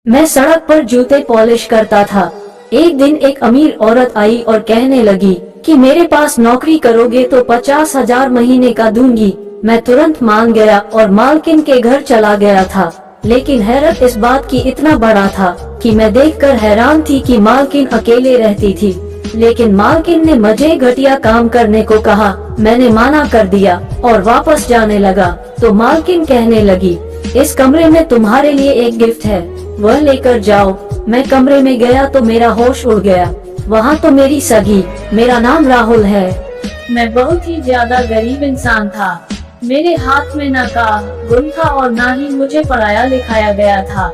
मैं सड़क पर जूते पॉलिश करता था। एक दिन एक अमीर औरत आई और कहने लगी कि मेरे पास नौकरी करोगे तो 50,000 महीने का दूंगी। मैं तुरंत मान गया और मालकिन के घर चला गया था। लेकिन हैरत इस बात की इतना बड़ा था कि मैं देखकर हैरान थी कि मालकिन अकेले रहती थी। लेकिन मालकिन ने मुझे घटिया काम करने को कहा। मैंने माना कर दिया और वापस जाने लगा तो मालकिन कहने लगी, इस कमरे में तुम्हारे लिए एक गिफ्ट है, वह लेकर जाओ। मैं कमरे में गया तो मेरा होश उड़ गया। वहाँ तो मेरी सगी, मेरा नाम राहुल है। मैं बहुत ही ज्यादा गरीब इंसान था। मेरे हाथ में न का गुण था और न ही मुझे पढ़ाया लिखाया गया था।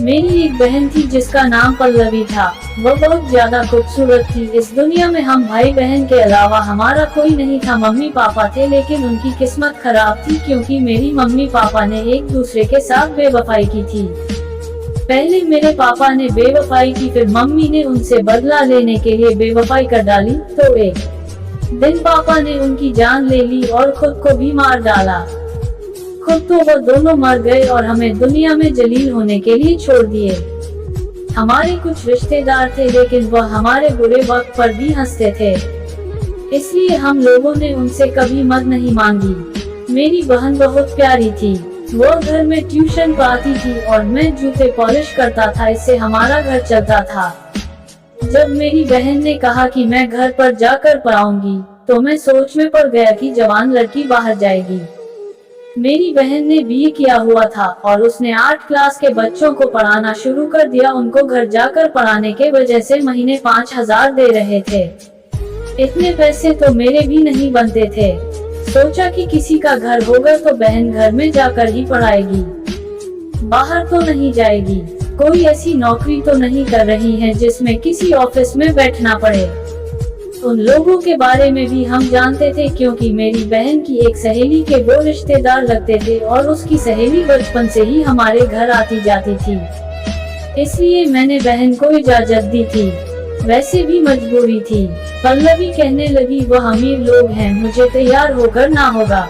मेरी एक बहन थी जिसका नाम पल्लवी था। वह बहुत ज्यादा खूबसूरत थी। इस दुनिया में हम भाई बहन के अलावा हमारा कोई नहीं था। मम्मी पापा थे लेकिन उनकी किस्मत खराब थी क्योंकि मेरी मम्मी पापा ने एक दूसरे के साथ बेवफाई की थी। पहले मेरे पापा ने बेवफाई की, फिर मम्मी ने उनसे बदला लेने के लिए बेवफाई कर डाली। तो एक दिन पापा ने उनकी जान ले ली और खुद को भी मार डाला। खुद तो वो दोनों मर गए और हमें दुनिया में जलील होने के लिए छोड़ दिए। हमारे कुछ रिश्तेदार थे लेकिन वह हमारे बुरे वक्त पर भी हंसते थे, इसलिए हम लोगों ने उनसे कभी मदद नहीं मांगी। मेरी बहन बहुत प्यारी थी। वो घर में ट्यूशन पढ़ाती थी और मैं जूते पॉलिश करता था, इससे हमारा घर चलता था। जब मेरी बहन ने कहा कि मैं घर पर जाकर पढ़ाऊंगी तो मैं सोच में पड़ गया कि जवान लड़की बाहर जाएगी। मेरी बहन ने बीए किया हुआ था और उसने 8 क्लास के बच्चों को पढ़ाना शुरू कर दिया। उनको घर जाकर पढ़ाने के वजह से महीने 5,000 दे रहे थे। इतने पैसे तो मेरे भी नहीं बनते थे। सोचा कि किसी का घर होगा तो बहन घर में जाकर ही पढ़ाएगी, बाहर तो नहीं जाएगी। कोई ऐसी नौकरी तो नहीं कर रही है जिसमें किसी ऑफिस में बैठना पड़े। उन लोगों के बारे में भी हम जानते थे क्योंकि मेरी बहन की एक सहेली के वो रिश्तेदार लगते थे और उसकी सहेली बचपन से ही हमारे घर आती जाती थी, इसलिए मैंने बहन को इजाजत दी थी। वैसे भी मजबूरी थी। पल्लवी कहने लगी, वह अमीर लोग हैं, मुझे तैयार होकर ना होगा,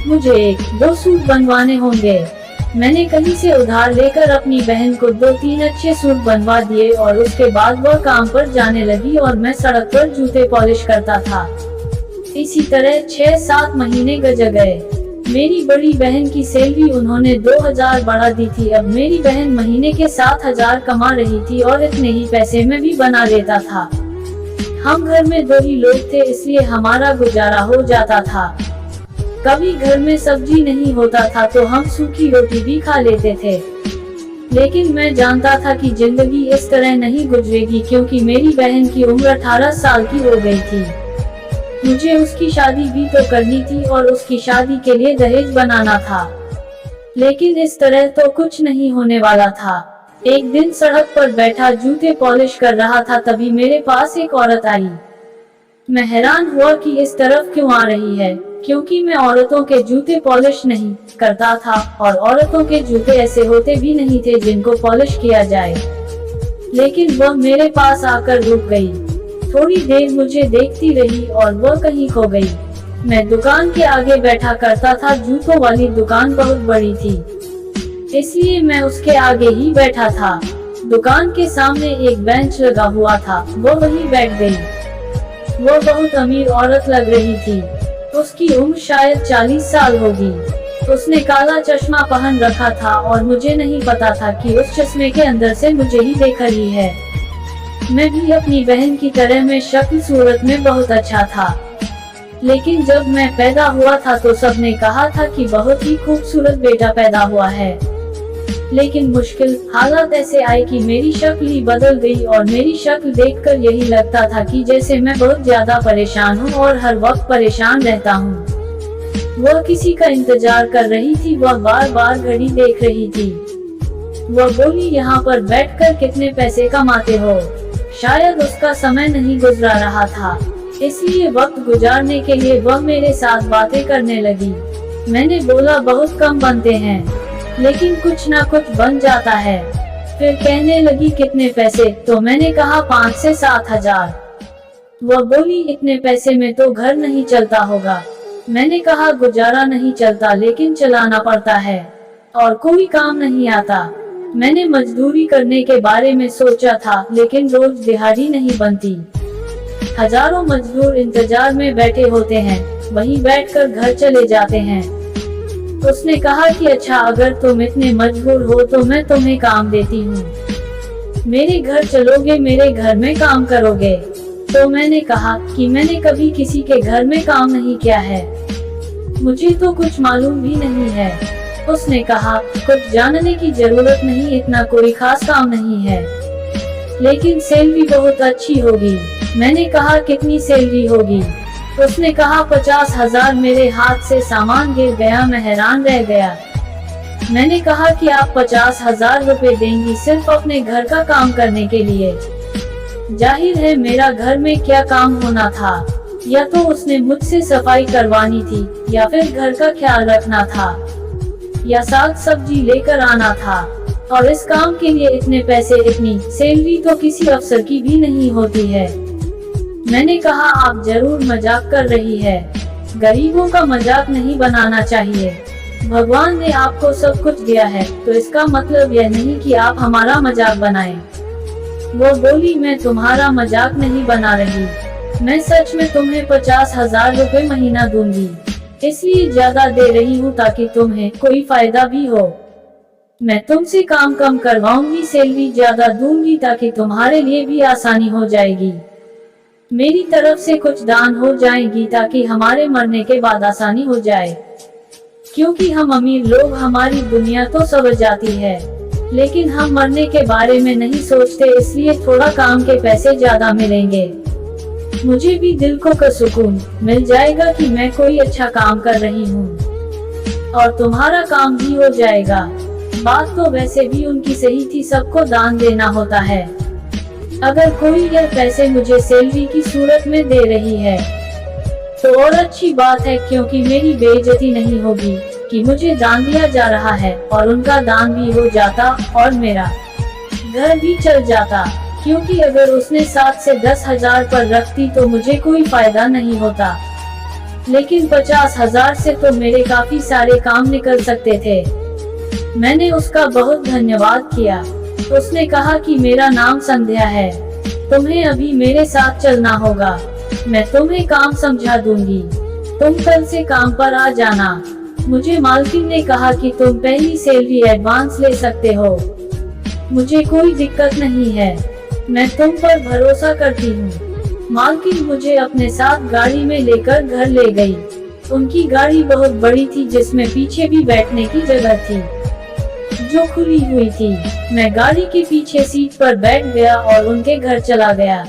मुझे 1-2 सूट बनवाने होंगे। मैंने कहीं से उधार लेकर अपनी बहन को 2-3 अच्छे सूट बनवा दिए और उसके बाद वह काम पर जाने लगी और मैं सड़क पर जूते पॉलिश करता था। इसी तरह 6-7 महीने गुजर गए। मेरी बड़ी बहन की सैलरी उन्होंने 2,000 बढ़ा दी थी। अब मेरी बहन महीने के 7,000 कमा रही थी और इतने ही पैसे में भी बना लेता था। हम घर में 2 ही लोग थे इसलिए हमारा गुजारा हो जाता था। कभी घर में सब्जी नहीं होता था तो हम सूखी रोटी भी खा लेते थे। लेकिन मैं जानता था कि जिंदगी इस तरह नहीं गुजरेगी क्योंकि मेरी बहन की उम्र 18 साल की हो गई थी। मुझे उसकी शादी भी तो करनी थी और उसकी शादी के लिए दहेज बनाना था। लेकिन इस तरह तो कुछ नहीं होने वाला था। एक दिन सड़क पर बैठा जूते पॉलिश कर रहा था, तभी मेरे पास एक औरत आई। मैं हैरान हुआ कि इस तरफ क्यों आ रही है, क्योंकि मैं औरतों के जूते पॉलिश नहीं करता था और औरतों के जूते ऐसे होते भी नहीं थे जिनको पॉलिश किया जाए। लेकिन वह मेरे पास आकर रुक गई। थोड़ी देर मुझे देखती रही और वह कहीं खो गई। मैं दुकान के आगे बैठा करता था। जूतों वाली दुकान बहुत बड़ी थी, इसलिए मैं उसके आगे ही बैठा था। दुकान के सामने एक बेंच लगा हुआ था, वो वहीं बैठ गई। वो बहुत अमीर औरत लग रही थी। उसकी उम्र शायद 40 साल होगी। उसने काला चश्मा पहन रखा था और मुझे नहीं पता था कि उस चश्मे के अंदर से मुझे ही देख रही है। मैं भी अपनी बहन की तरह में शक्ल सूरत में बहुत अच्छा था। लेकिन जब मैं पैदा हुआ था तो सबने कहा था कि बहुत ही खूबसूरत बेटा पैदा हुआ है। लेकिन मुश्किल हालात ऐसे आए कि मेरी शक्ल ही बदल गई और मेरी शक्ल देखकर यही लगता था कि जैसे मैं बहुत ज्यादा परेशान हूँ और हर वक्त परेशान रहता हूँ। वह किसी का इंतजार कर रही थी। वह बार बार घड़ी देख रही थी। वह बोली, यहाँ पर बैठकर कितने पैसे कमाते हो? शायद उसका समय नहीं गुजरा रहा था, इसलिए वक्त गुजारने के लिए वह मेरे साथ बातें करने लगी। मैंने बोला, बहुत कम बनते हैं, लेकिन कुछ ना कुछ बन जाता है। फिर कहने लगी, कितने पैसे? तो मैंने कहा 5 से 7,000। वह बोली, इतने पैसे में तो घर नहीं चलता होगा। मैंने कहा, गुजारा नहीं चलता लेकिन चलाना पड़ता है और कोई काम नहीं आता। मैंने मजदूरी करने के बारे में सोचा था, लेकिन रोज दिहाड़ी नहीं बनती। हजारों मजदूर इंतजार में बैठे होते हैं, वहीं बैठकर घर चले जाते हैं। उसने कहा कि अच्छा, अगर तुम इतने मजबूर हो तो मैं तुम्हें काम देती हूँ। मेरे घर चलोगे, मेरे घर में काम करोगे। तो मैंने कहा कि मैंने कभी किसी के घर में काम नहीं किया है, मुझे तो कुछ मालूम भी नहीं है। उसने कहा, कुछ जानने की जरूरत नहीं, इतना कोई खास काम नहीं है, लेकिन सैलरी बहुत अच्छी होगी। मैंने कहा, कितनी सैलरी होगी? उसने कहा, 50,000। मेरे हाथ से सामान गिर गया, मैं हैरान रह गया। मैंने कहा कि आप 50,000 रुपए देंगी सिर्फ अपने घर का काम करने के लिए? जाहिर है मेरा घर में क्या काम होना था, या तो उसने मुझसे सफाई करवानी थी, या फिर घर का ख्याल रखना था, या साग सब्जी लेकर आना था। और इस काम के लिए इतने पैसे, इतनी सैलरी तो किसी अफसर की भी नहीं होती है। मैंने कहा, आप जरूर मजाक कर रही है, गरीबों का मजाक नहीं बनाना चाहिए। भगवान ने आपको सब कुछ दिया है, तो इसका मतलब यह नहीं कि आप हमारा मजाक बनाएं। वो बोली, मैं तुम्हारा मजाक नहीं बना रही, मैं सच में तुम्हें 50,000 रुपए महीना दूंगी, इसलिए ज्यादा दे रही हूँ ताकि तुम्हें कोई फायदा भी हो। मैं तुमसे काम कम करवाऊंगी, सैलरी ज्यादा दूंगी ताकि तुम्हारे लिए भी आसानी हो जाएगी। मेरी तरफ से कुछ दान हो जाएगी ताकि हमारे मरने के बाद आसानी हो जाए, क्योंकि हम अमीर लोग, हमारी दुनिया तो सवर जाती है, लेकिन हम मरने के बारे में नहीं सोचते, इसलिए थोड़ा काम के पैसे ज्यादा मिलेंगे। मुझे भी दिल को सुकून मिल जाएगा कि मैं कोई अच्छा काम कर रही हूँ, और तुम्हारा काम भी हो जाएगा। बात तो वैसे भी उनकी सही थी, सबको दान देना होता है। अगर कोई यह पैसे मुझे सैलरी की सूरत में दे रही है तो और अच्छी बात है, क्योंकि मेरी बेइज्जती नहीं होगी कि मुझे दान दिया जा रहा है, और उनका दान भी हो जाता और मेरा घर भी चल जाता। क्योंकि अगर उसने 7 से 10,000 पर रखती तो मुझे कोई फायदा नहीं होता, लेकिन 50,000 से तो मेरे काफी सारे काम निकल सकते थे। मैंने उसका बहुत धन्यवाद किया। उसने कहा कि मेरा नाम संध्या है, तुम्हें अभी मेरे साथ चलना होगा, मैं तुम्हें काम समझा दूंगी, तुम कल से काम पर आ जाना। मुझे मालकिन ने कहा कि तुम पहली सैलरी एडवांस ले सकते हो, मुझे कोई दिक्कत नहीं है, मैं तुम पर भरोसा करती हूँ। मालकिन मुझे अपने साथ गाड़ी में लेकर घर ले गई। उनकी गाड़ी बहुत बड़ी थी, जिसमें पीछे भी बैठने की जगह थी जो खुली हुई थी। मैं गाड़ी के पीछे सीट पर बैठ गया और उनके घर चला गया।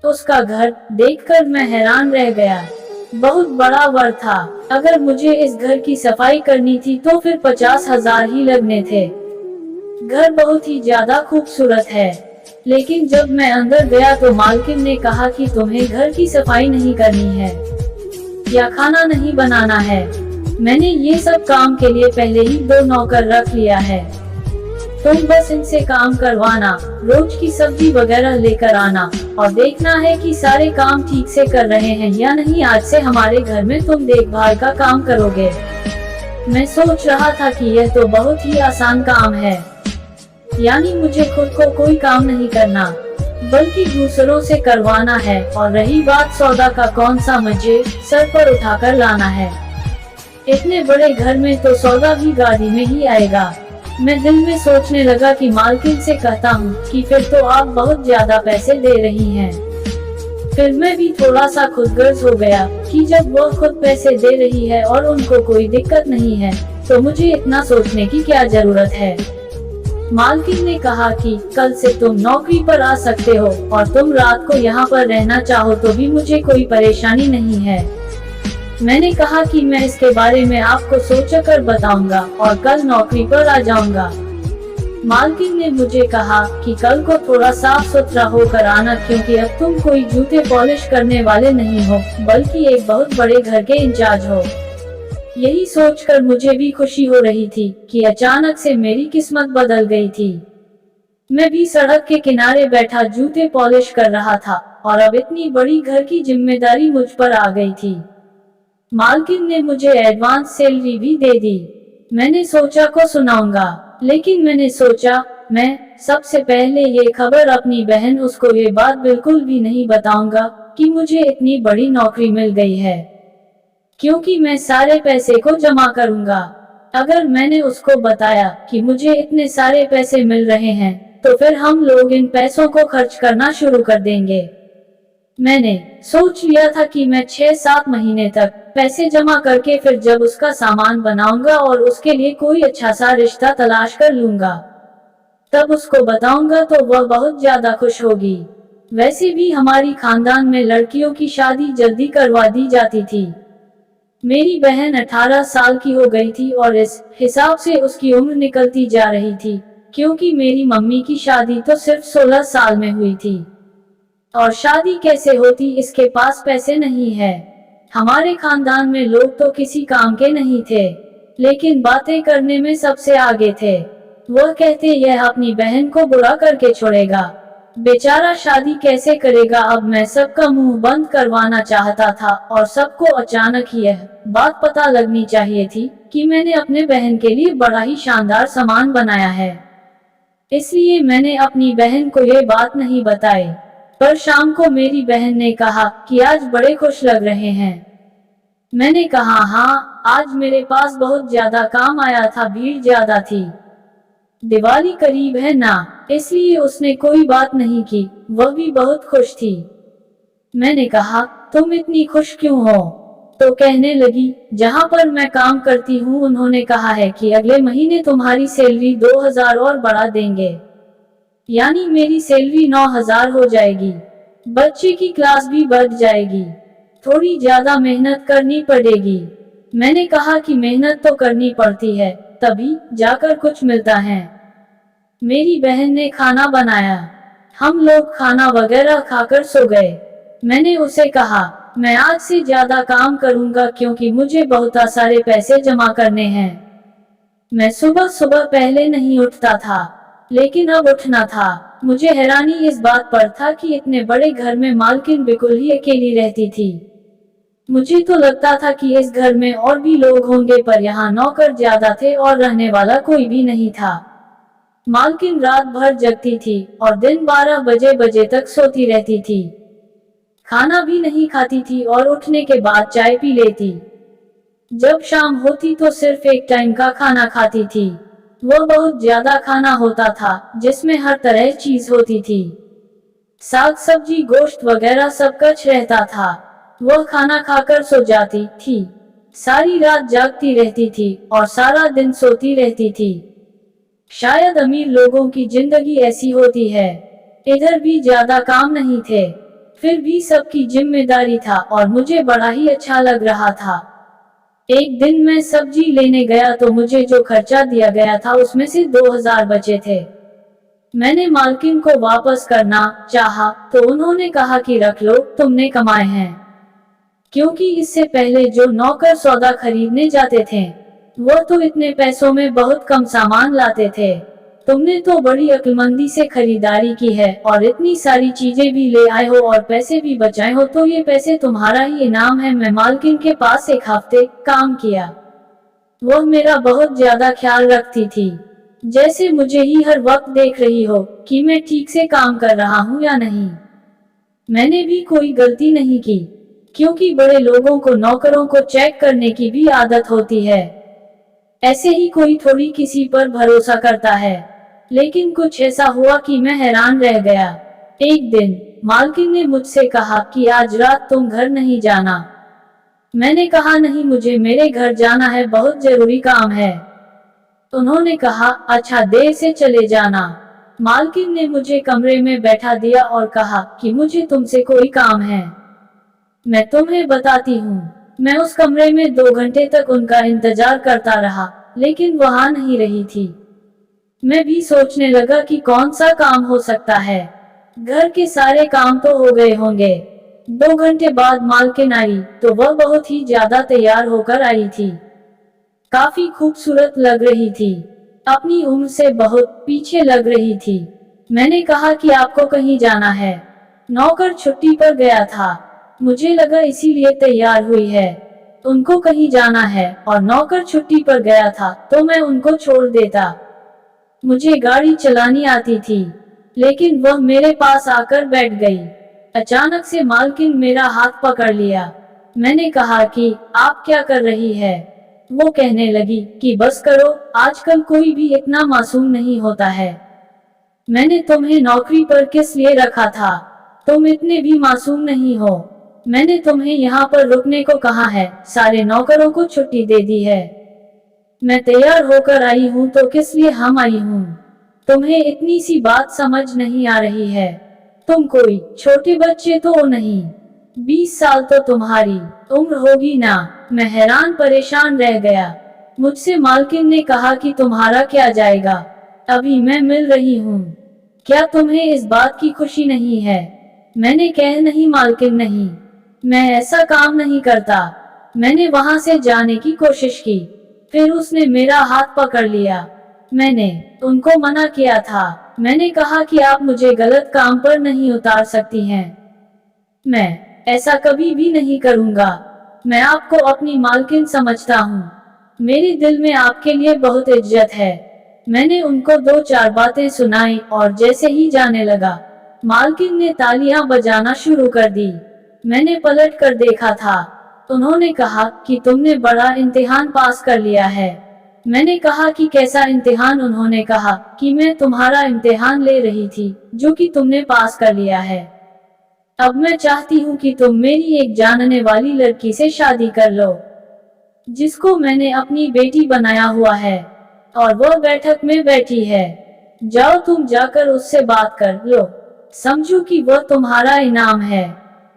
उसका घर देखकर मैं हैरान रह गया, बहुत बड़ा घर था। अगर मुझे इस घर की सफाई करनी थी तो फिर 50,000 ही लगने थे। घर बहुत ही ज्यादा खूबसूरत है, लेकिन जब मैं अंदर गया तो मालकिन ने कहा कि तुम्हें घर की सफाई नहीं करनी है या खाना नहीं बनाना है। मैंने ये सब काम के लिए पहले ही 2 नौकर रख लिया है, तुम बस इनसे काम करवाना, रोज की सब्जी वगैरह लेकर आना, और देखना है कि सारे काम ठीक से कर रहे हैं या नहीं। आज से हमारे घर में तुम देखभाल का काम करोगे। मैं सोच रहा था कि यह तो बहुत ही आसान काम है, यानी मुझे खुद को कोई काम नहीं करना बल्कि दूसरों से करवाना है। और रही बात सौदा का, कौन सा मुझे सर पर उठाकर लाना है। इतने बड़े घर में तो सौदा भी गाड़ी में ही आएगा। मैं दिल में सोचने लगा कि मालकिन से कहता हूँ कि फिर तो आप बहुत ज्यादा पैसे दे रही हैं। फिर मैं भी थोड़ा सा खुदगर्ज हो गया कि जब वो खुद पैसे दे रही है और उनको कोई दिक्कत नहीं है तो मुझे इतना सोचने की क्या जरूरत है। मालकिन ने कहा कि कल से तुम नौकरी पर आ सकते हो और तुम रात को यहाँ पर रहना चाहो तो भी मुझे कोई परेशानी नहीं है। मैंने कहा कि मैं इसके बारे में आपको सोचकर बताऊंगा और कल नौकरी पर आ जाऊंगा। मालकिन ने मुझे कहा कि कल को थोड़ा साफ सुथरा होकर आना, क्योंकि अब तुम कोई जूते पॉलिश करने वाले नहीं हो बल्कि एक बहुत बड़े घर के इंचार्ज हो। यही सोचकर मुझे भी खुशी हो रही थी कि अचानक से मेरी किस्मत बदल गई थी। मैं भी सड़क के किनारे बैठा जूते पॉलिश कर रहा था और अब इतनी बड़ी घर की जिम्मेदारी मुझ पर आ गई थी। मालकिन ने मुझे एडवांस सैलरी भी दे दी। मैंने सोचा को सुनाऊंगा, लेकिन मैंने सोचा मैं सबसे पहले ये खबर अपनी बहन उसको ये बात बिल्कुल भी नहीं बताऊंगा कि मुझे इतनी बड़ी नौकरी मिल गई है, क्योंकि मैं सारे पैसे को जमा करूंगा। अगर मैंने उसको बताया कि मुझे इतने सारे पैसे मिल रहे हैं, तो फिर हम लोग इन पैसों को खर्च करना शुरू कर देंगे। मैंने सोच लिया था कि मैं 6-7 महीने तक पैसे जमा करके फिर जब उसका सामान बनाऊंगा और उसके लिए कोई अच्छा सा रिश्ता तलाश कर लूंगा, तब उसको बताऊंगा तो वह बहुत ज्यादा खुश होगी। वैसे भी हमारी खानदान में लड़कियों की शादी जल्दी करवा दी जाती थी। मेरी बहन 18 साल की हो गई थी और इस हिसाब से उसकी उम्र निकलती जा रही थी, क्योंकि मेरी मम्मी की शादी तो सिर्फ 16 साल में हुई थी। और शादी कैसे होती, इसके पास पैसे नहीं है। हमारे खानदान में लोग तो किसी काम के नहीं थे, लेकिन बातें करने में सबसे आगे थे। वह कहते यह अपनी बहन को बुरा करके छोड़ेगा, बेचारा शादी कैसे करेगा। अब मैं सबका मुंह बंद करवाना चाहता था और सबको अचानक यह बात पता लगनी चाहिए थी कि मैंने अपने बहन के लिए बड़ा ही शानदार सामान बनाया है। इसलिए मैंने अपनी बहन को ये बात नहीं बताई। पर शाम को मेरी बहन ने कहा कि आज बड़े खुश लग रहे हैं। मैंने कहा हाँ, आज मेरे पास बहुत ज्यादा काम आया था, भीड़ ज्यादा थी, दिवाली करीब है ना, इसलिए उसने कोई बात नहीं की। वह भी बहुत खुश थी। मैंने कहा तुम इतनी खुश क्यों हो? तो कहने लगी जहाँ पर मैं काम करती हूँ उन्होंने कहा है कि अगले महीने तुम्हारी सैलरी 2000 और बढ़ा देंगे, यानी मेरी सैलरी 9000 हो जाएगी। बच्चे की क्लास भी बढ़ जाएगी, थोड़ी ज्यादा मेहनत करनी पड़ेगी। मैंने कहा कि मेहनत तो करनी पड़ती है, तभी जाकर कुछ मिलता है। मेरी बहन ने खाना बनाया, हम लोग खाना वगैरह खाकर सो गए। मैंने उसे कहा मैं आज से ज्यादा काम करूंगा क्योंकि मुझे बहुत सारे पैसे जमा करने हैं। मैं सुबह सुबह पहले नहीं उठता था, लेकिन अब उठना था। मुझे हैरानी इस बात पर था कि इतने बड़े घर में मालकिन बिल्कुल ही अकेली रहती थी। मुझे तो लगता था कि इस घर में और भी लोग होंगे, पर यहाँ नौकर ज्यादा थे और रहने वाला कोई भी नहीं था। मालकिन रात भर जगती थी और दिन 12 बजे तक सोती रहती थी। खाना भी नहीं खाती थी और उठने के बाद चाय पी लेती। जब शाम होती तो सिर्फ एक टाइम का खाना खाती थी। वह बहुत ज्यादा खाना होता था जिसमें हर तरह चीज होती थी, साग सब्जी गोश्त वगैरह सब कुछ रहता था। वह खाना खाकर सो जाती थी, सारी रात जागती रहती थी और सारा दिन सोती रहती थी। शायद अमीर लोगों की जिंदगी ऐसी होती है। इधर भी ज्यादा काम नहीं थे, फिर भी सबकी जिम्मेदारी था और मुझे बड़ा ही अच्छा लग रहा था। एक दिन मैं सब्जी लेने गया तो मुझे जो खर्चा दिया गया था उसमें से 2000 बचे थे। मैंने मालकिन को वापस करना चाहा तो उन्होंने कहा कि रख लो, तुमने कमाए हैं। क्योंकि इससे पहले जो नौकर सौदा खरीदने जाते थे वो तो इतने पैसों में बहुत कम सामान लाते थे। तुमने तो बड़ी अक्लमंदी से खरीदारी की है और इतनी सारी चीजें भी ले आए हो और पैसे भी बचाए हो, तो ये पैसे तुम्हारा ही इनाम है। मैं मालकिन के पास 1 हफ्ते काम किया। वह मेरा बहुत ज्यादा ख्याल रखती थी, जैसे मुझे ही हर वक्त देख रही हो कि मैं ठीक से काम कर रहा हूँ या नहीं। मैंने भी कोई गलती नहीं की, क्योंकि बड़े लोगों को नौकरों को चेक करने की भी आदत होती है। ऐसे ही कोई थोड़ी किसी पर भरोसा करता है। लेकिन कुछ ऐसा हुआ कि मैं हैरान रह गया। एक दिन मालकिन ने मुझसे कहा कि आज रात तुम घर नहीं जाना। मैंने कहा नहीं, मुझे मेरे घर जाना है, बहुत जरूरी काम है। उन्होंने कहा अच्छा, देर से चले जाना। मालकिन ने मुझे कमरे में बैठा दिया और कहा कि मुझे तुमसे कोई काम है, मैं तुम्हें बताती हूँ। मैं उस कमरे में 2 घंटे तक उनका इंतजार करता रहा, लेकिन वहां नहीं रही थी। मैं भी सोचने लगा कि कौन सा काम हो सकता है, घर के सारे काम तो हो गए होंगे। 2 घंटे बाद मालकिन आई तो वह बहुत ही ज्यादा तैयार होकर आई थी। काफी खूबसूरत लग रही थी, अपनी उम्र से बहुत पीछे लग रही थी। मैंने कहा कि आपको कहीं जाना है? नौकर छुट्टी पर गया था, मुझे लगा इसीलिए तैयार हुई है। उनको कहीं जाना है और नौकर छुट्टी पर गया था तो मैं उनको छोड़ देता। मुझे गाड़ी चलानी आती थी, लेकिन वह मेरे पास आकर बैठ गई। अचानक से मालकिन मेरा हाथ पकड़ लिया। मैंने कहा कि आप क्या कर रही है? वो कहने लगी कि बस करो, आजकल कोई भी इतना मासूम नहीं होता है। मैंने तुम्हें नौकरी पर किस लिए रखा था? तुम इतने भी मासूम नहीं हो। मैंने तुम्हें यहाँ पर रुकने को कहा है, सारे नौकरों को छुट्टी दे दी है। मैं तैयार होकर आई हूँ तो किस लिए हम आई हूँ? तुम्हें इतनी सी बात समझ नहीं आ रही है? तुम कोई छोटे बच्चे तो नहीं, 20 साल तो तुम्हारी उम्र होगी ना। मैं हैरान परेशान रह गया। मुझसे मालकिन ने कहा कि तुम्हारा क्या जाएगा, अभी मैं मिल रही हूँ। क्या तुम्हें इस बात की खुशी नहीं है? मैंने कहा नहीं मालकिन नहीं, मैं ऐसा काम नहीं करता। मैंने वहां से जाने की कोशिश की, फिर उसने मेरा हाथ पकड़ लिया। मैंने उनको मना किया था। मैंने कहा कि आप मुझे गलत काम पर नहीं उतार सकती हैं। मैं ऐसा कभी भी नहीं करूंगा। मैं आपको अपनी मालकिन समझता हूँ। मेरे दिल में आपके लिए बहुत इज्जत है। मैंने उनको 2-4 बातें सुनाई और जैसे ही जाने लगा, मालकिन ने तालियां बजाना शुरू कर दी। मैंने पलट कर देखा था। उन्होंने कहा कि तुमने बड़ा इम्तिहान पास कर लिया है। मैंने कहा कि कैसा इम्तिहान? उन्होंने कहा कि मैं तुम्हारा इम्तिहान ले रही थी, जो कि तुमने पास कर लिया है। अब मैं चाहती हूँ कि तुम मेरी एक जानने वाली लड़की से शादी कर लो, जिसको मैंने अपनी बेटी बनाया हुआ है, और वह बैठक में बैठी है। जाओ तुम जाकर उससे बात कर लो, समझो कि वह तुम्हारा इनाम है।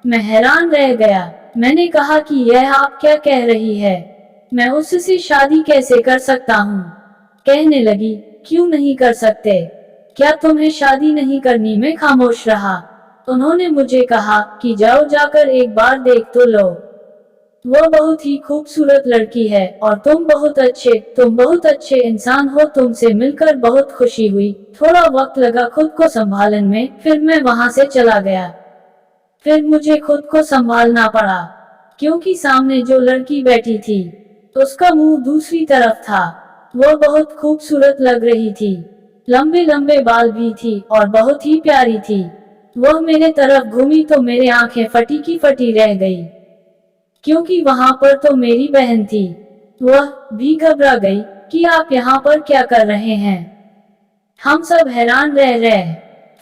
मैं हैरान रह गया। मैंने कहा कि यह आप क्या कह रही है? मैं उससे शादी कैसे कर सकता हूँ? कहने लगी, क्यों नहीं कर सकते? क्या तुम्हें शादी नहीं करनी? मैं खामोश रहा। उन्होंने मुझे कहा कि जाओ जाकर एक बार देख तो लो। वो बहुत ही खूबसूरत लड़की है और तुम बहुत अच्छे इंसान हो। तुमसे मिलकर बहुत खुशी हुई। थोड़ा वक्त लगा खुद को संभालने में, फिर मैं वहां से चला गया। फिर मुझे खुद को संभालना पड़ा, क्योंकि सामने जो लड़की बैठी थी, उसका मुंह दूसरी तरफ था। वो बहुत खूबसूरत लग रही थी, लंबे लंबे बाल भी थी और बहुत ही प्यारी थी। वह मेरे तरफ घूमी तो मेरी आंखें फटी की फटी रह गई, क्योंकि वहां पर तो मेरी बहन थी। वह भी घबरा गई कि आप यहाँ पर क्या कर रहे हैं। हम सब हैरान रह रहे।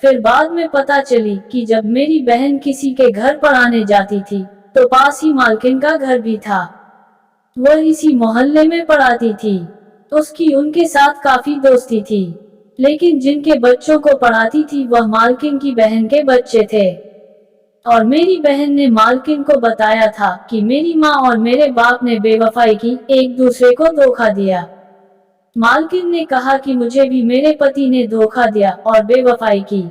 फिर बाद में पता चली कि जब मेरी बहन किसी के घर पढ़ाने जाती थी, तो पास ही मालकिन का घर भी था। वह इसी मोहल्ले में पढ़ाती थी। उसकी उनके साथ काफी दोस्ती थी, लेकिन जिनके बच्चों को पढ़ाती थी वह मालकिन की बहन के बच्चे थे। और मेरी बहन ने मालकिन को बताया था कि मेरी माँ और मेरे बाप ने बेवफाई की, एक दूसरे को धोखा दिया। मालकिन ने कहा कि मुझे भी मेरे पति ने धोखा दिया और बेवफाई की,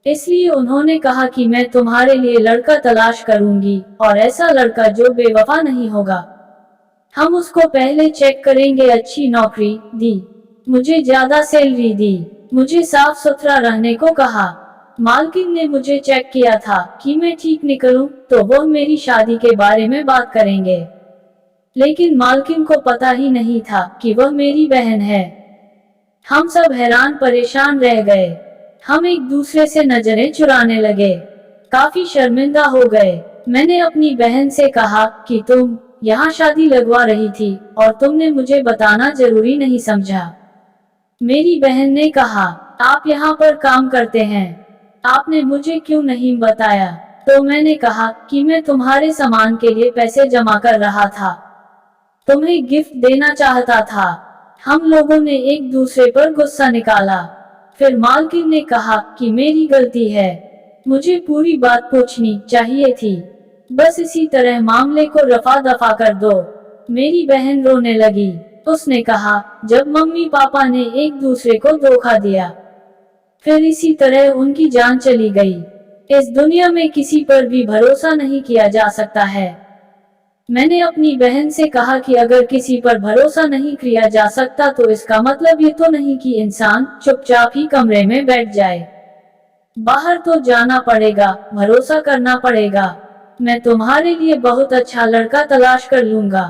इसलिए उन्होंने कहा कि मैं तुम्हारे लिए लड़का तलाश करूंगी, और ऐसा लड़का जो बेवफा नहीं होगा। हम उसको पहले चेक करेंगे। अच्छी नौकरी दी, मुझे ज्यादा सैलरी दी, मुझे साफ सुथरा रहने को कहा। मालकिन ने मुझे चेक किया था कि मैं ठीक निकलूं तो वो मेरी शादी के बारे में बात करेंगे, लेकिन मालकिन को पता ही नहीं था कि वह मेरी बहन है। हम सब हैरान परेशान रह गए। हम एक दूसरे से नजरें चुराने लगे, काफी शर्मिंदा हो गए। मैंने अपनी बहन से कहा कि तुम यहाँ शादी लगवा रही थी और तुमने मुझे बताना जरूरी नहीं समझा। मेरी बहन ने कहा, आप यहाँ पर काम करते हैं, आपने मुझे क्यों नहीं बताया? तो मैंने कहा कि मैं तुम्हारे सामान के लिए पैसे जमा कर रहा था, तुम्हें गिफ्ट देना चाहता था। हम लोगों ने एक दूसरे पर गुस्सा निकाला। फिर मालकिन ने कहा कि मेरी गलती है, मुझे पूरी बात पूछनी चाहिए थी, बस इसी तरह मामले को रफा दफा कर दो। मेरी बहन रोने लगी। उसने कहा, जब मम्मी पापा ने एक दूसरे को धोखा दिया, फिर इसी तरह उनकी जान चली गई। इस दुनिया में किसी पर भी भरोसा नहीं किया जा सकता है। मैंने अपनी बहन से कहा कि अगर किसी पर भरोसा नहीं किया जा सकता तो इसका मतलब ये तो नहीं कि इंसान चुपचाप ही कमरे में बैठ जाए। बाहर तो जाना पड़ेगा, भरोसा करना पड़ेगा। मैं तुम्हारे लिए बहुत अच्छा लड़का तलाश कर लूंगा,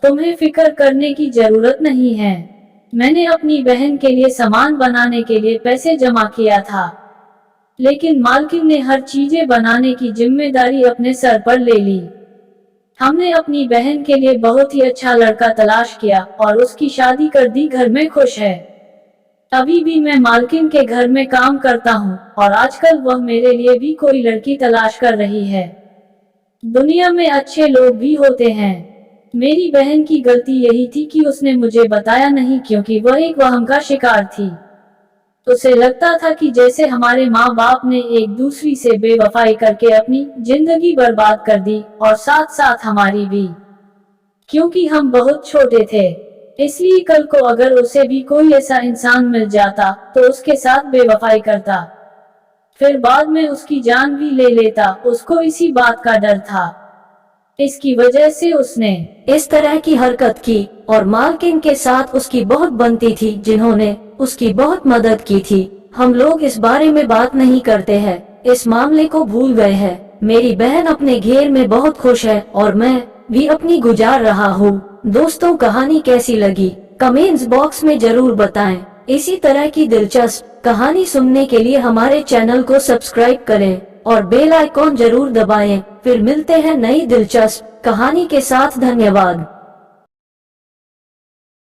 तुम्हें फिक्र करने की जरूरत नहीं है। मैंने अपनी बहन के लिए सामान बनाने के लिए पैसे जमा किया था, लेकिन मालकिन ने हर चीजें बनाने की जिम्मेदारी अपने सर पर ले ली। हमने अपनी बहन के लिए बहुत ही अच्छा लड़का तलाश किया और उसकी शादी कर दी। घर में खुश है। अभी भी मैं मालकिन के घर में काम करता हूँ और आजकल वह मेरे लिए भी कोई लड़की तलाश कर रही है। दुनिया में अच्छे लोग भी होते हैं। मेरी बहन की गलती यही थी कि उसने मुझे बताया नहीं, क्योंकि वह एक वहम का शिकार थी। उसे लगता था कि जैसे हमारे माँ बाप ने एक दूसरी से बेवफाई करके अपनी जिंदगी बर्बाद कर दी और साथ साथ हमारी भी, क्योंकि हम बहुत छोटे थे। इसलिए कल को अगर उसे भी कोई ऐसा इंसान मिल जाता तो उसके साथ बेवफाई करता, फिर बाद में उसकी जान भी ले लेता। उसको इसी बात का डर था। इसकी वजह से उसने इस तरह की हरकत की और मालकिन के साथ उसकी बहुत बनती थी, जिन्होंने उसकी बहुत मदद की थी। हम लोग इस बारे में बात नहीं करते हैं, इस मामले को भूल गए हैं। मेरी बहन अपने घेर में बहुत खुश है और मैं भी अपनी गुजार रहा हूँ। दोस्तों, कहानी कैसी लगी कमेंट्स बॉक्स में जरूर बताएं। इसी तरह की दिलचस्प कहानी सुनने के लिए हमारे चैनल को सब्सक्राइब करें और बेल आइकॉन जरूर दबाएं। फिर मिलते हैं नई दिलचस्प कहानी के साथ। धन्यवाद।